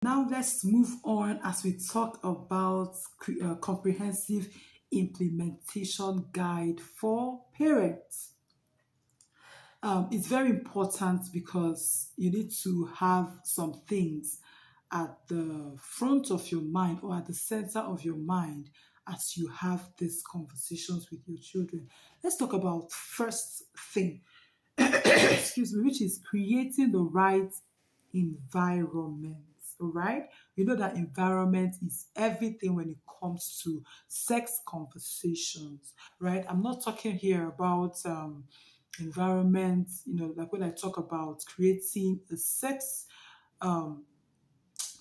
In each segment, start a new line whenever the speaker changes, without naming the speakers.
Now let's move on as we talk about comprehensive implementation guide for parents. It's very important because you need to have some things at the front of your mind or at the center of your mind as you have these conversations with your children. Let's talk about first thing, excuse me, which is creating the right environment. All right, you know that environment is everything when it comes to sex conversations, right? I'm not talking here about environment, like when I talk about creating a sex um,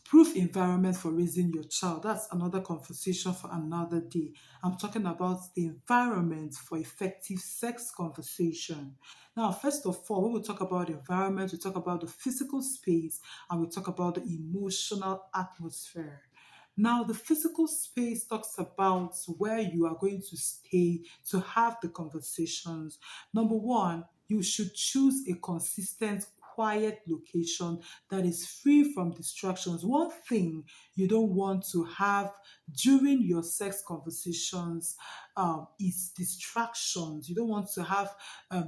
proof environment for raising your child. That's another conversation for another day. I'm talking about the environment for effective sex conversation. Now, first of all, when we talk about environment, we talk about the physical space and we talk about the emotional atmosphere. Now, the physical space talks about where you are going to stay to have the conversations. Number one, you should choose a consistent, quiet location that is free from distractions. One thing you don't want to have during your sex conversations is distractions. You don't want to have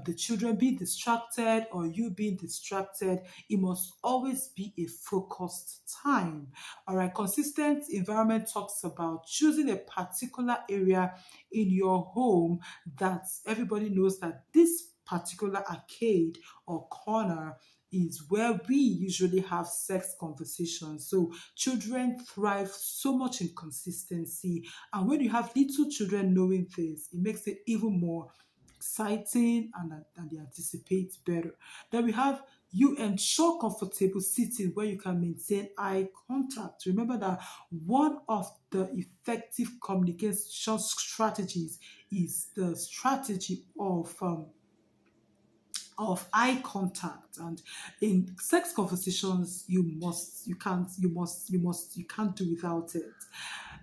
the children be distracted or you being distracted. It must always be a focused time. All right, consistent environment talks about choosing a particular area in your home that everybody knows that this particular arcade or corner is where we usually have sex conversations. So children thrive so much in consistency. And when you have little children knowing this, it makes it even more exciting and they anticipate better. Then we have you ensure comfortable sitting where you can maintain eye contact. Remember that one of the effective communication strategies is the strategy of eye contact, and in sex conversations you can't do without it.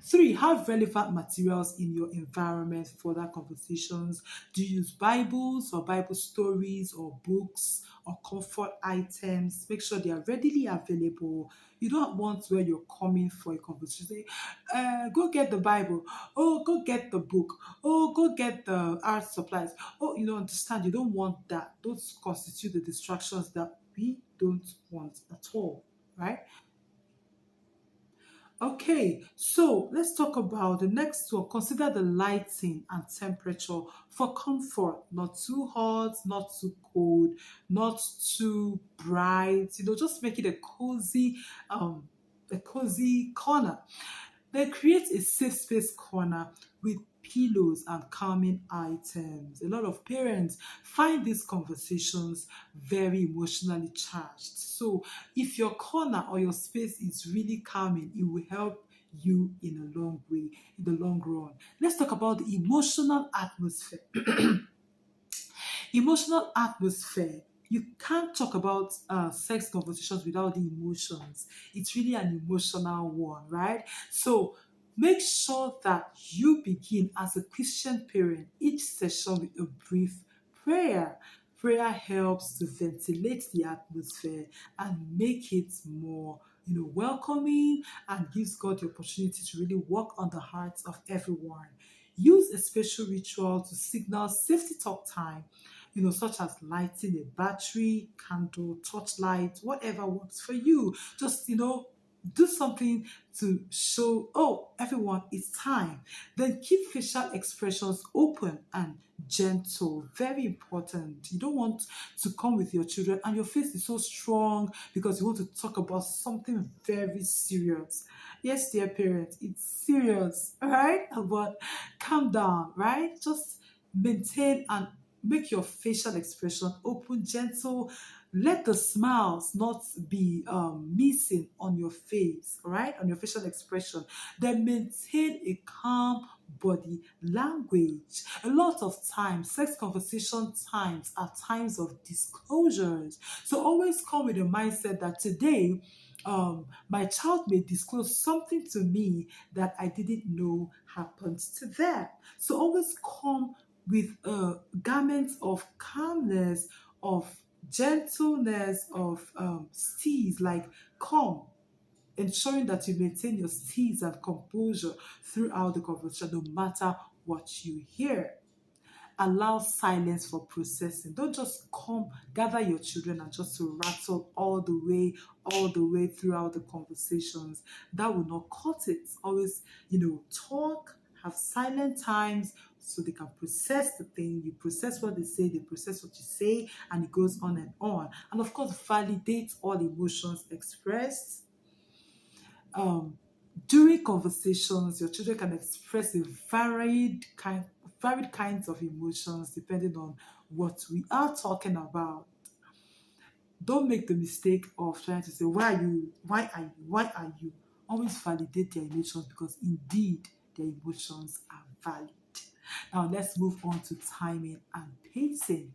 Three, have relevant materials in your environment for that conversations. Do you use Bibles or Bible stories or books or comfort items? Make sure they are readily available. You don't want where you're coming for a conversation. Say, go get the Bible. Oh, go get the book. Oh, go get the art supplies. Oh, you don't understand. You don't want that. Those constitute the distractions that we don't want at all, right? Okay, so let's talk about the next one. Consider the lighting and temperature for comfort. Not too hot, not too cold, not too bright. Just make it a cozy corner. Then create a safe space corner with pillows and calming items. A lot of parents find these conversations very emotionally charged. So if your corner or your space is really calming, it will help you in a long way, in the long run. Let's talk about the emotional atmosphere. Emotional atmosphere. You can't talk about sex conversations without the emotions. It's really an emotional one, right? So make sure that you begin as a Christian parent each session with a brief prayer. Prayer helps to ventilate the atmosphere and make it more welcoming, and gives God the opportunity to really work on the hearts of everyone. Use a special ritual to signal safety talk time, such as lighting a battery, candle, torchlight, whatever works for you. Just, do something to show, oh, everyone, it's time. Then keep facial expressions open and gentle. Very important. You don't want to come with your children and your face is so strong because you want to talk about something very serious. Yes, dear parents, it's serious, all right? But calm down, right? Just maintain and make your facial expression open, gentle. Let the smiles not be missing on your face, all right? On your facial expression. Then maintain a calm body language. A lot of times, sex conversation times are times of disclosures. So always come with a mindset that today, my child may disclose something to me that I didn't know happened to them. So always come with a garment of calmness, of gentleness, of steeze, like come. ensuring that you maintain your steeze and composure throughout the conversation, no matter what you hear. Allow silence for processing. Don't just come, gather your children and just to rattle all the way throughout the conversations. That will not cut it. Always, talk, have silent times so they can process the thing. You process what they say, they process what you say, and it goes on and on. And of course, validate all emotions expressed. um, During conversations, your children can express a varied kinds of emotions depending on what we are talking about. Don't make the mistake of trying to say, why are you, why are you? Always validate their emotions because indeed their emotions are valid. Now let's move on to timing and pacing.